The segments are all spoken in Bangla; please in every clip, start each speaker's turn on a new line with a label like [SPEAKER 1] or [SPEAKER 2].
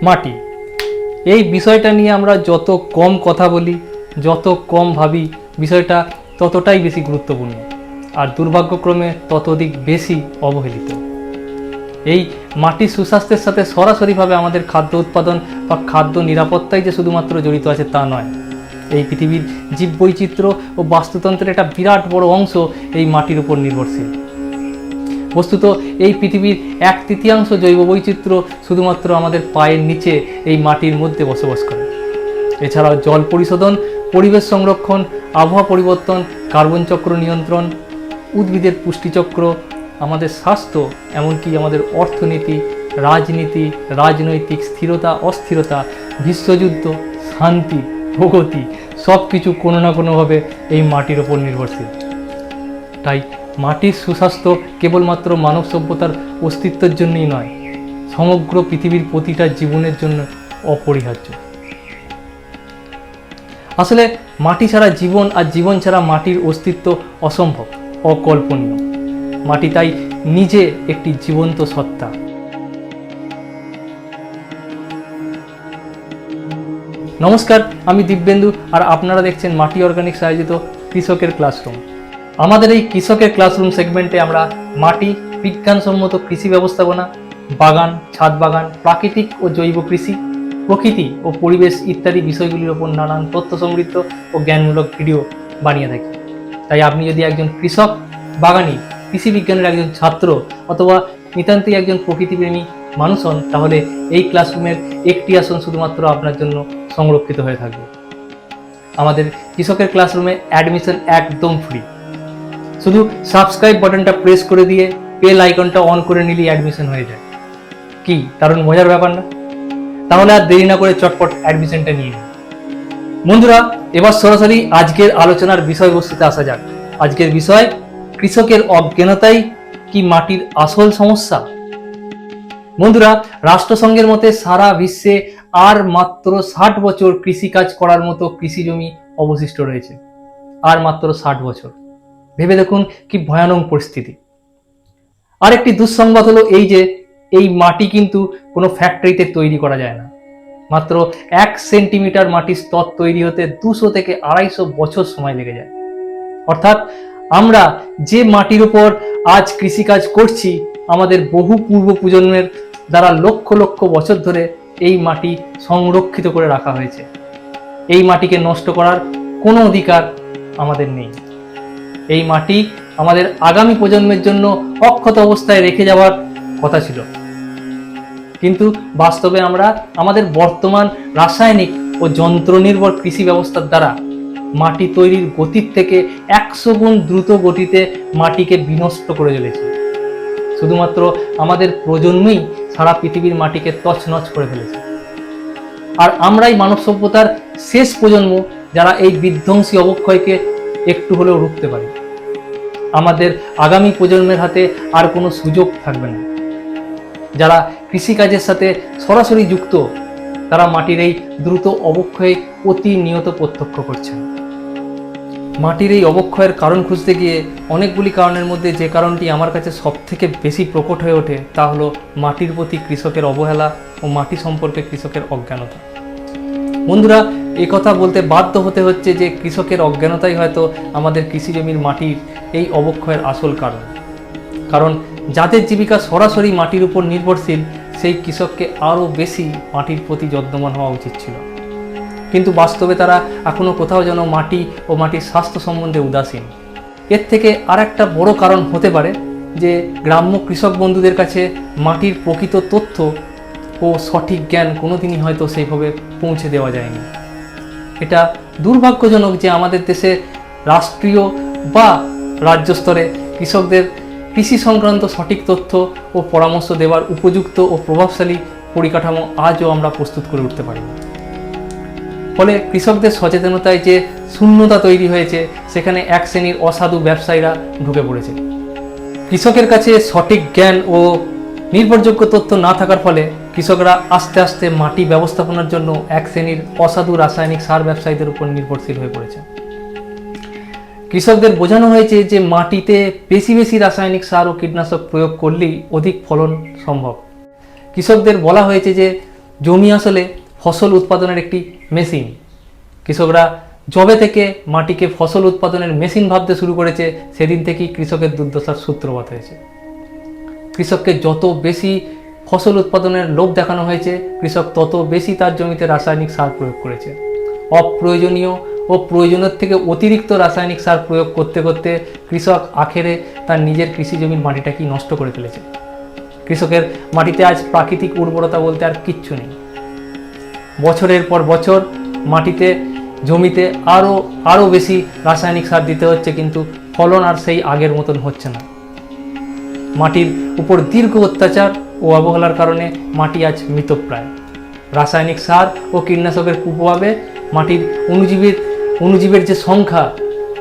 [SPEAKER 1] মাটি, এই বিষয়টা নিয়ে আমরা যত কম কথা বলি, যত কম ভাবি, বিষয়টা ততটাই বেশি গুরুত্বপূর্ণ আর দুর্ভাগ্যক্রমে ততোধিক বেশি অবহেলিত। এই মাটির সুস্বাস্থ্যের সাথে সরাসরিভাবে আমাদের খাদ্য উৎপাদন বা খাদ্য নিরাপত্তাই যে শুধুমাত্র জড়িত আছে তা নয়। এই পৃথিবীর জীববৈচিত্র্য ও বাস্তুতন্ত্রের একটা বিরাট বড় অংশ এই মাটির উপর নির্ভরশীল। বস্তুত এই পৃথিবীর 1/3 জৈব বৈচিত্র্য শুধুমাত্র আমাদের পায়ের নিচে এই মাটির মধ্যে বসবাস করে। এছাড়াও জল পরিশোধন, পরিবেশ সংরক্ষণ, আবহাওয়া পরিবর্তন, কার্বন চক্র নিয়ন্ত্রণ, উদ্ভিদের পুষ্টিচক্র, আমাদের স্বাস্থ্য, এমনকি আমাদের অর্থনীতি, রাজনীতি, রাজনৈতিক স্থিরতা অস্থিরতা, বিশ্বযুদ্ধ, শান্তি, প্রগতি সব কিছু কোনো না কোনোভাবে এই মাটির ওপর নির্ভরশীল। তাই মাটির সুস্বাস্থ্য কেবলমাত্র মানব সভ্যতার অস্তিত্বের জন্যই নয়, সমগ্র পৃথিবীর প্রতিটা জীবনের জন্য অপরিহার্য। আসলে মাটি ছাড়া জীবন আর জীবন ছাড়া মাটির অস্তিত্ব অসম্ভব, অকল্পনীয়। মাটি তাই নিজে একটি জীবন্ত সত্তা। নমস্কার, আমি দিব্যেন্দু আর আপনারা দেখছেন মাটি অর্গানিক্স আয়োজিত কৃষকের ক্লাসরুম। আমাদের এই কৃষকের ক্লাসরুম সেগমেন্টে আমরা মাটি, বিজ্ঞানসম্মত কৃষি ব্যবস্থাপনা, বাগান, ছাদ বাগান, প্রাকৃতিক ও জৈব কৃষি, প্রকৃতি ও পরিবেশ ইত্যাদি বিষয়গুলির ওপর নানান তথ্য সমৃদ্ধ ও জ্ঞানমূলক ভিডিও বানিয়ে থাকি। তাই আপনি যদি একজন কৃষক, বাগানি, কৃষি বিজ্ঞানের একজন ছাত্র অথবা নিতান্তই একজন প্রকৃতিপ্রেমী মানুষ হন, তাহলে এই ক্লাসরুমের একটি আসন শুধুমাত্র আপনার জন্য সংরক্ষিত হয়ে থাকবে। আমাদের কৃষকের ক্লাসরুমে অ্যাডমিশন একদম ফ্রি। শুধু সাবস্ক্রাইব বাটনটা প্রেস করে দিয়ে বেল আইকনটা অন করে নিলেই অ্যাডমিশন হয়ে যায়। কি দারুণ মজার ব্যাপার না? তাহলে আর দেরি না করে চটপট অ্যাডমিশনটা নিয়ে নিন। বন্ধুরা, এবার সরাসরি আজকের আলোচনার বিষয়বস্তুতে আসা যাক। আজকের বিষয়, কৃষকের অজ্ঞানতাই কি মাটির আসল সমস্যা? বন্ধুরা, রাষ্ট্রসংঘের মতে সারা বিশ্বে আর মাত্র 60 বছর কৃষিকাজ করার মতো কৃষি জমি অবশিষ্ট রয়েছে। আর মাত্র 60 বছর। ভেবে দেখুন কি ভয়ানক পরিস্থিতি। আর একটি দুঃসংবাদ হলো এই যে এই মাটি কিন্তু কোনো ফ্যাক্টরিতে তৈরি করা যায় না। মাত্র 1 সেন্টিমিটার মাটির স্তর তৈরি হতে 200 থেকে 250 বছর সময় লেগে যায়। অর্থাৎ আমরা যে মাটির উপর আজ কৃষিকাজ করছি, আমাদের বহু পূর্ব প্রজন্মের দ্বারা লক্ষ লক্ষ বছর ধরে এই মাটি সংরক্ষিত করে রাখা হয়েছে। এই মাটিকে নষ্ট করার কোনো অধিকার আমাদের নেই। এই মাটি আমাদের আগামী প্রজন্মের জন্য অক্ষত অবস্থায় রেখে যাওয়ার কথা ছিল, কিন্তু বাস্তবে আমরা আমাদের বর্তমান রাসায়নিক ও যন্ত্র নির্ভর কৃষি ব্যবস্থার দ্বারা মাটি তৈরির গতির থেকে 100 গুণ দ্রুত গতিতে মাটিকে বিনষ্ট করে চলেছি। শুধুমাত্র আমাদের প্রজন্মই সারা পৃথিবীর মাটিকে তছনছ করে ফেলেছে। আর আমরাই মানব সভ্যতার শেষ প্রজন্ম যারা এই বিধ্বংসী অবক্ষয়কে একটু হলেও রুখতে পারি। আমাদের আগামী প্রজন্মের হাতে আর কোনো সুযোগ থাকবে না। যারা কৃষিকাজের সাথে সরাসরি যুক্ত, তারা মাটির এই দ্রুত অবক্ষয়ে প্রতিনিয়ত প্রত্যক্ষ করছেন। মাটির এই অবক্ষয়ের কারণ খুঁজতে গিয়ে অনেকগুলি কারণের মধ্যে যে কারণটি আমার কাছে সবথেকে বেশি প্রকট হয়ে ওঠে তা হলো মাটির প্রতি কৃষকের অবহেলা ও মাটি সম্পর্কে কৃষকের অজ্ঞানতা। বন্ধুরা, এই কথা বলতে বাধ্য হতে হচ্ছে যে কৃষকের অজ্ঞানতাই হয়তো আমাদের কৃষি জমির মাটির এই অবক্ষয়ের আসল কারণ। কারণ যাদের জীবিকা সরাসরি মাটির উপর নির্ভরশীল, সেই কৃষককে আরও বেশি মাটির প্রতি যত্নবান হওয়া উচিত ছিল। কিন্তু বাস্তবে তারা এখনও কোথাও যেন মাটি ও মাটির স্বাস্থ্য সম্বন্ধে উদাসীন। এর থেকে আর একটা বড় কারণ হতে পারে যে গ্রাম্য কৃষক বন্ধুদের কাছে মাটির প্রকৃত তথ্য ও সঠিক জ্ঞান কোনোদিনই হয়তো সেইভাবে পৌঁছে দেওয়া যায়নি। এটা দুর্ভাগ্যজনক যে আমাদের দেশে রাষ্ট্রীয় বা রাজ্য স্তরে কৃষকদের কৃষি সংক্রান্ত সঠিক তথ্য ও পরামর্শ দেওয়ার উপযুক্ত ও প্রভাবশালী পরিকাঠামো আজও আমরা প্রস্তুত করে উঠতে পারিনি। ফলে কৃষকদের সচেতনতায় যে শূন্যতা তৈরি হয়েছে, সেখানে এক শ্রেণীর অসাধু ব্যবসায়ীরা ঢুকে পড়েছে। কৃষকের কাছে সঠিক জ্ঞান ও নির্ভরযোগ্য তথ্য না থাকার ফলে কৃষকরা আস্তে আস্তে মাটি ব্যবস্থাপনার জন্য এক শ্রেণীর অসাধু রাসায়নিক সার ব্যবসায়ীদের উপর নির্ভরশীল হয়ে পড়েছে। কৃষকদের বোঝানো হয়েছে যে মাটিতে বেশি বেশি রাসায়নিক সার ও কীটনাশক প্রয়োগ করলেই অধিক ফলন সম্ভব। কৃষকদের বলা হয়েছে যে জমি আসলে ফসল উৎপাদনের একটি মেশিন। কৃষকরা যবে থেকে মাটিকে ফসল উৎপাদনের মেশিন ভাবতে শুরু করেছে, সেদিন থেকেই কৃষকের দুর্দশার সূত্রপাত হয়েছে। কৃষককে যত বেশি ফসল উৎপাদনের লোভ দেখানো হয়েছে, কৃষক তত বেশি তার জমিতে রাসায়নিক সার প্রয়োগ করেছে। অপ্রয়োজনীয় ও প্রয়োজনের থেকে অতিরিক্ত রাসায়নিক সার প্রয়োগ করতে করতে কৃষক আখেরে তার নিজের কৃষি জমির মাটিটাকেই নষ্ট করে ফেলেছে। কৃষকের মাটিতে আজ প্রাকৃতিক উর্বরতা বলতে আর কিচ্ছু নেই। বছরের পর বছর মাটিতে জমিতে আরও বেশি রাসায়নিক সার দিতে হচ্ছে, কিন্তু ফলন আর সেই আগের মতন হচ্ছে না। মাটির উপর দীর্ঘ অত্যাচার ও অবহেলার কারণে মাটি আজ মৃতপ্রায়। রাসায়নিক সার ও কীটনাশকের কুপ্রভাবে মাটির অণুজীবের যে সংখ্যা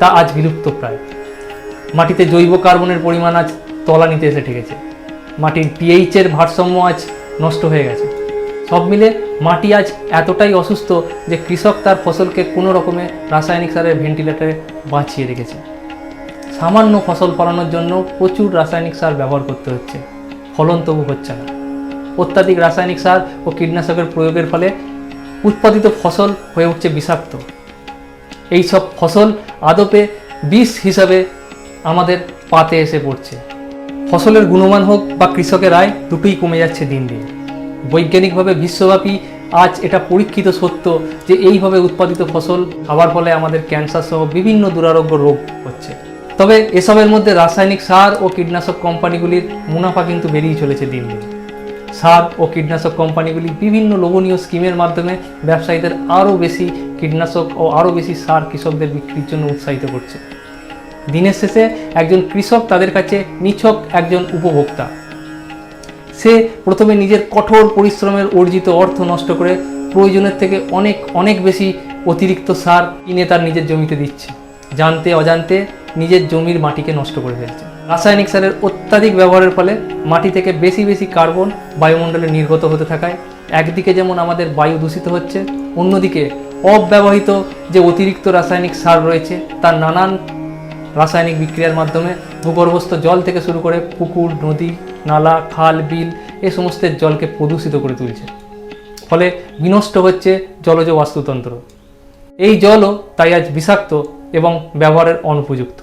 [SPEAKER 1] তা আজ বিলুপ্তপ্রায়। মাটিতে জৈব কার্বনের পরিমাণ আজ তলানিতে এসে ঠেকেছে। মাটির পিএইচের ভারসাম্য আজ নষ্ট হয়ে গেছে। সব মিলে মাটি আজ এতটাই অসুস্থ যে কৃষক তার ফসলকে কোনো রকমে রাসায়নিক সারের ভেন্টিলেটরে বাঁচিয়ে রেখেছে। সামান্য ফসল ফলানোর জন্য প্রচুর রাসায়নিক সার ব্যবহার করতে হচ্ছে, ফলন তবু হচ্ছে না। অত্যাধিক রাসায়নিক সার ও কীটনাশকের প্রয়োগের ফলে উৎপাদিত ফসল হয়ে উঠছে বিষাক্ত। এই সব ফসল আদপে বিষ হিসাবে আমাদের পাতে এসে পড়ছে। ফসলের গুণমান হোক বা কৃষকের আয়, দুটোই কমে যাচ্ছে দিন দিন। বৈজ্ঞানিকভাবে বিশ্বব্যাপী আজ এটা পরীক্ষিত সত্য যে এইভাবে উৎপাদিত ফসল খাওয়ার ফলে আমাদের ক্যান্সার সহ বিভিন্ন দুরারোগ্য রোগ হচ্ছে। তবে এসবের মধ্যে রাসায়নিক সার ও কীটনাশক কোম্পানিগুলির মুনাফা কিন্তু বেরিয়ে চলেছে দিন দিন। সার ও কীটনাশক কোম্পানিগুলি বিভিন্ন লোভনীয় স্কিমের মাধ্যমে ব্যবসায়ীদের আরও বেশি কীটনাশক ও আরও বেশি সার কৃষকদের বিক্রির জন্য উৎসাহিত করছে। দিনের শেষে একজন কৃষক তাদের কাছে নিছক একজন উপভোক্তা। সে প্রথমে নিজের কঠোর পরিশ্রমের অর্জিত অর্থ নষ্ট করে প্রয়োজনের থেকে অনেক বেশি অতিরিক্ত সার কিনে তার নিজের জমিতে দিচ্ছে। জানতে অজান্তে নিজের জমির মাটিকে নষ্ট করে ফেলছে। রাসায়নিক সারের অত্যাধিক ব্যবহারের ফলে মাটি থেকে বেশি কার্বন বায়ুমণ্ডলে নির্গত হতে থাকায় একদিকে যেমন আমাদের বায়ু দূষিত হচ্ছে, অন্যদিকে অব্যবহৃত যে অতিরিক্ত রাসায়নিক সার রয়েছে তার নানান রাসায়নিক বিক্রিয়ার মাধ্যমে ভূগর্ভস্থ জল থেকে শুরু করে পুকুর, নদী, নালা, খাল, বিল এ সমস্তের জলকে প্রদূষিত করে তুলছে। ফলে বিনষ্ট হচ্ছে জলজ বাস্তুতন্ত্র। এই জলও তাই আজ বিষাক্ত এবং ব্যবহারের অনুপযুক্ত।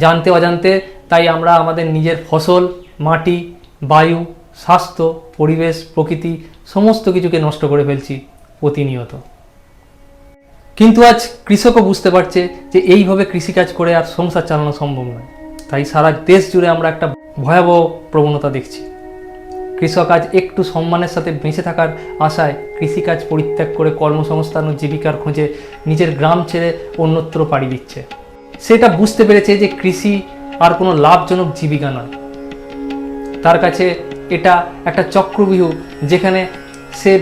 [SPEAKER 1] জানতে অজান্তে তাই আমরা আমাদের নিজের ফসল, মাটি, বায়ু, স্বাস্থ্য, পরিবেশ, প্রকৃতি সমস্ত কিছুকে নষ্ট করে ফেলছি প্রতিনিয়ত। কিন্তু আজ কৃষকও বুঝতে পারছে যে এইভাবে কৃষিকাজ করে আর সংসার চালানো সম্ভব নয়। তাই সারা দেশ জুড়ে আমরা একটা ভয়াবহ প্রবণতা দেখছি। কৃষক আজ একটু সম্মানের সাথে বেঁচে থাকার আশায় কৃষিকাজ পরিত্যাগ করে কর্মসংস্থান ও জীবিকার খোঁজে নিজের গ্রাম ছেড়ে অন্যত্র পাড়ি দিচ্ছে। সেটা বুঝতে পেরেছে যে কৃষি আর কোনো লাভজনক জীবিকা নয়। তার কাছে এটা একটা চক্রব্যূহ যেখানে সে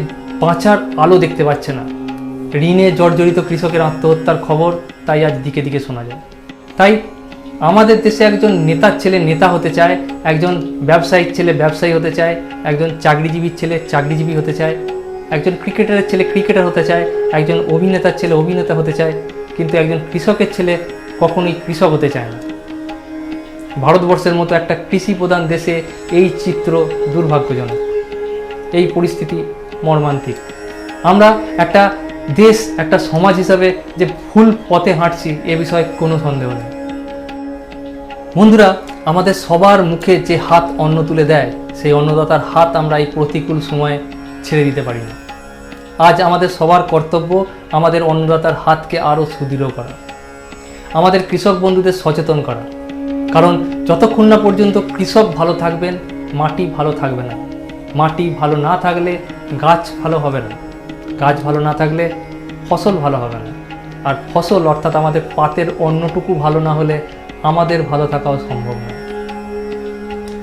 [SPEAKER 1] বাঁচার আলো দেখতে পাচ্ছে না। ঋণে জর্জরিত কৃষকের আত্মহত্যার খবর তাই আজ দিকে দিকে শোনা যায়। তাই আমাদের দেশে একজন নেতার ছেলে নেতা হতে চায়, একজন ব্যবসায়ীর ছেলে ব্যবসায়ী হতে চায়, একজন চাকরিজীবীর ছেলে চাকরিজীবী হতে চায়, একজন ক্রিকেটারের ছেলে ক্রিকেটার হতে চায়, একজন অভিনেতার ছেলে অভিনেতা হতে চায়, কিন্তু একজন কৃষকের ছেলে কখনোই কৃষক হতে চায় না। ভারতবর্ষের মতো একটা কৃষি প্রধান দেশে এই চিত্র দুর্ভাগ্যজনক। এই পরিস্থিতি মর্মান্তিক। আমরা একটা দেশ, একটা সমাজ হিসাবে যে ভুল পথে হাঁটছি এ বিষয়ে কোনো সন্দেহ নেই। বন্ধুরা, আমাদের সবার মুখে যে হাত অন্ন তুলে দেয় সেই অন্নদাতার হাত আমরা এই প্রতিকূল সময়ে ছেড়ে দিতে পারি না। আজ আমাদের সবার কর্তব্য আমাদের অন্নদাতার হাতকে আরও সুদৃঢ় করা, আমাদের কৃষক বন্ধুদের সচেতন করা। কারণ যতক্ষণ না পর্যন্ত কৃষক ভালো থাকবেন, মাটি ভালো থাকবে না। মাটি ভালো না থাকলে গাছ ভালো হবে না, গাছ ভালো না থাকলে ফসল ভালো হবে না, আর ফসল অর্থাৎ আমাদের পাতের অন্নটুকু ভালো না হলে আমাদের ভালো থাকাও সম্ভব নয়।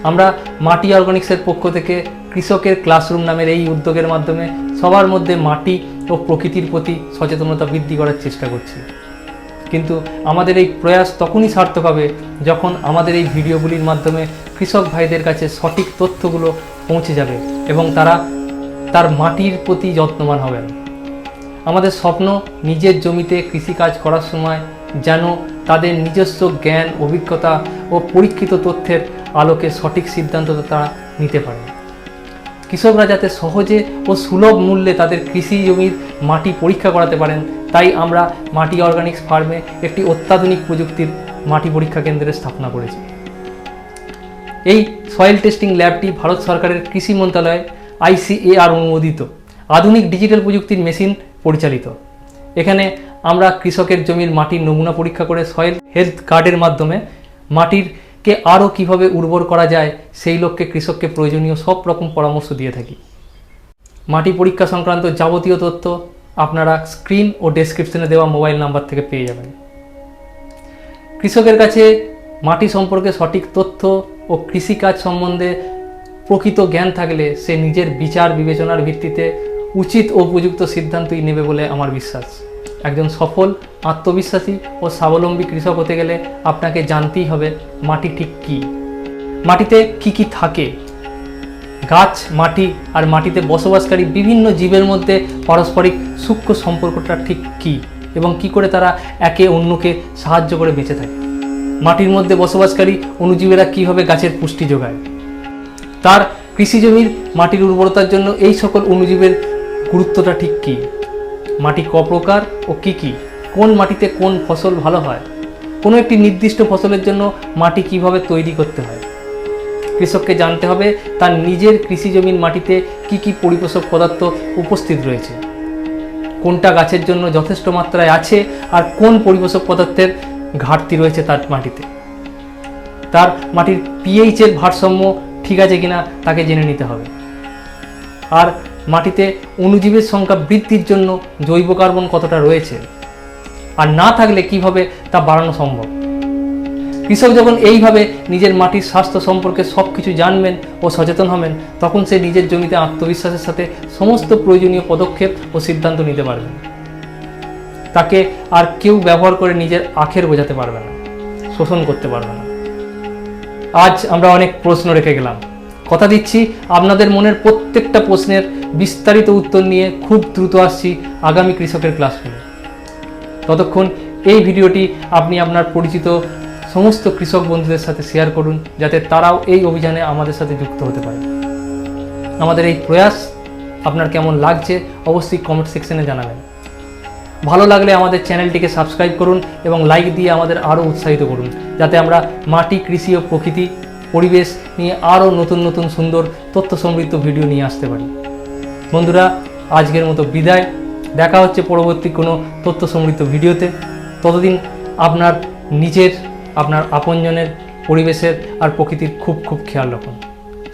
[SPEAKER 1] আমরা মাটি অর্গানিক্সের পক্ষ থেকে কৃষকের ক্লাসরুম নামের এই উদ্যোগের মাধ্যমে সবার মধ্যে মাটি ও প্রকৃতির প্রতি সচেতনতা বৃদ্ধি করার চেষ্টা করছি। কিন্তু আমাদের এই প্রয়াস তখনই সার্থক হবে যখন আমাদের এই ভিডিওগুলির মাধ্যমে কৃষক ভাইদের কাছে সঠিক তথ্যগুলো পৌঁছে যাবে এবং তারা তার মাটির প্রতি যত্নবান হবেন। আমাদের স্বপ্ন নিজের জমিতে কৃষিকাজ করার সময় যেন তাদের নিজস্ব জ্ঞান, অভিজ্ঞতা ও পরীক্ষিত তথ্যের আলোকে সঠিক সিদ্ধান্ত তারা নিতে পারে। কৃষকরা যাতে সহজে ও সুলভ মূল্যে তাদের কৃষি জমির মাটি পরীক্ষা করাতে পারেন, তাই আমরা মাটি অর্গানিক্স ফার্মে একটি অত্যাধুনিক প্রযুক্তির মাটি পরীক্ষা কেন্দ্রের স্থাপনা করেছি। এই সয়েল টেস্টিং ল্যাবটি ভারত সরকারের কৃষি মন্ত্রণালয় ICAR অনুমোদিত আধুনিক ডিজিটাল প্রযুক্তির মেশিন পরিচালিত। এখানে আমরা কৃষকের জমির মাটির নমুনা পরীক্ষা করে সয়েল হেলথ কার্ডের মাধ্যমে মাটিরকে আরও কীভাবে উর্বর করা যায় সেই লক্ষ্যে কৃষককে প্রয়োজনীয় সব রকম পরামর্শ দিয়ে থাকি। মাটি পরীক্ষা সংক্রান্ত যাবতীয় তথ্য আপনারা স্ক্রিন ও ডেসক্রিপশনে দেওয়া মোবাইল নাম্বার থেকে পেয়ে যাবেন। কৃষকের কাছে মাটি সম্পর্কে সঠিক তথ্য ও কৃষিকাজ সম্বন্ধে প্রকৃত জ্ঞান থাকলে সে নিজের বিচার বিবেচনার ভিত্তিতে উচিত ও উপযুক্ত সিদ্ধান্তই নেবে বলে আমার বিশ্বাস। একজন সফল, আত্মবিশ্বাসী ও স্বাবলম্বী কৃষক হতে গেলে আপনাকে জানতেই হবে মাটি ঠিক কী, মাটিতে কি কি থাকে, গাছ, মাটি আর মাটিতে বসবাসকারী বিভিন্ন জীবের মধ্যে পারস্পরিক সূক্ষ্ম সম্পর্কটা ঠিক কী এবং কি করে তারা একে অন্যকে সাহায্য করে বেঁচে থাকে। মাটির মধ্যে বসবাসকারী অণুজীবেরা কীভাবে গাছের পুষ্টি যোগায়, তার কৃষিজমির মাটির উর্বরতার জন্য এই সকল অণুজীবের গুরুত্বটা ঠিক কী, মাটি ক প্রকার ও কী কী, কোন মাটিতে কোন ফসল ভালো হয়, কোনো একটি নির্দিষ্ট ফসলের জন্য মাটি কিভাবে তৈরি করতে হয়। কৃষককে জানতে হবে তার নিজের কৃষিজমির মাটিতে কি কি পরিপোষক পদার্থ উপস্থিত রয়েছে, কোনটা গাছের জন্য যথেষ্ট মাত্রায় আছে আর কোন পরিপোষক পদার্থের ঘাটতি রয়েছে তার মাটিতে। তার মাটির pH-এর ভারসাম্য ঠিক আছে কিনা তাকে জেনে নিতে হবে। আর মাটিতে অণুজীবের সংখ্যা বৃদ্ধির জন্য জৈব কার্বন কতটা রয়েছে আর না থাকলে কিভাবে তা বাড়ানো সম্ভব। কৃষক যখন এইভাবে নিজের মাটির স্বাস্থ্য সম্পর্কে সব কিছু জানবেন ও সচেতন হবেন, তখন সে নিজের জমিতে আত্মবিশ্বাসের সাথে সমস্ত প্রয়োজনীয় পদক্ষেপ ও সিদ্ধান্ত নিতে পারবেন। তাকে আর কেউ ব্যবহার করে নিজের আখের বোঝাতে পারবে না, শোষণ করতে পারবে না। আজ আমরা অনেক প্রশ্ন রেখে গেলাম। কথা দিচ্ছি আপনাদের মনের প্রত্যেকটা প্রশ্নের বিস্তারিত উত্তর নিয়ে খুব দ্রুত আসছি আগামী কৃষকের ক্লাসরুমে। ততক্ষণ এই ভিডিওটি আপনি আপনার পরিচিত সমস্ত কৃষক বন্ধুদের সাথে শেয়ার করুন, যাতে তারাও এই অভিযানে আমাদের সাথে যুক্ত হতে পারে। আমাদের এই প্রয়াস আপনার কেমন লাগছে অবশ্যই কমেন্ট সেকশনে জানাবেন। ভালো লাগলে আমাদের চ্যানেলটিকে সাবস্ক্রাইব করুন এবং লাইক দিয়ে আমাদের আরও উৎসাহিত করুন, যাতে আমরা মাটি, কৃষি ও প্রকৃতি, পরিবেশ নিয়ে আরও নতুন নতুন সুন্দর তথ্য সমৃদ্ধ ভিডিও নিয়ে আসতে পারি। বন্ধুরা, আজকের মতো বিদায়। দেখা হচ্ছে পরবর্তী কোনো তথ্য সমৃদ্ধ ভিডিওতে। ততদিন আপনার নিজের, আপনার আপনজনের, পরিবেশের আর প্রকৃতির খুব খুব খেয়াল রাখুন।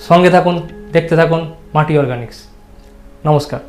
[SPEAKER 1] সঙ্গে থাকুন, দেখতে থাকুন মাটি অর্গানিক্স। নমস্কার।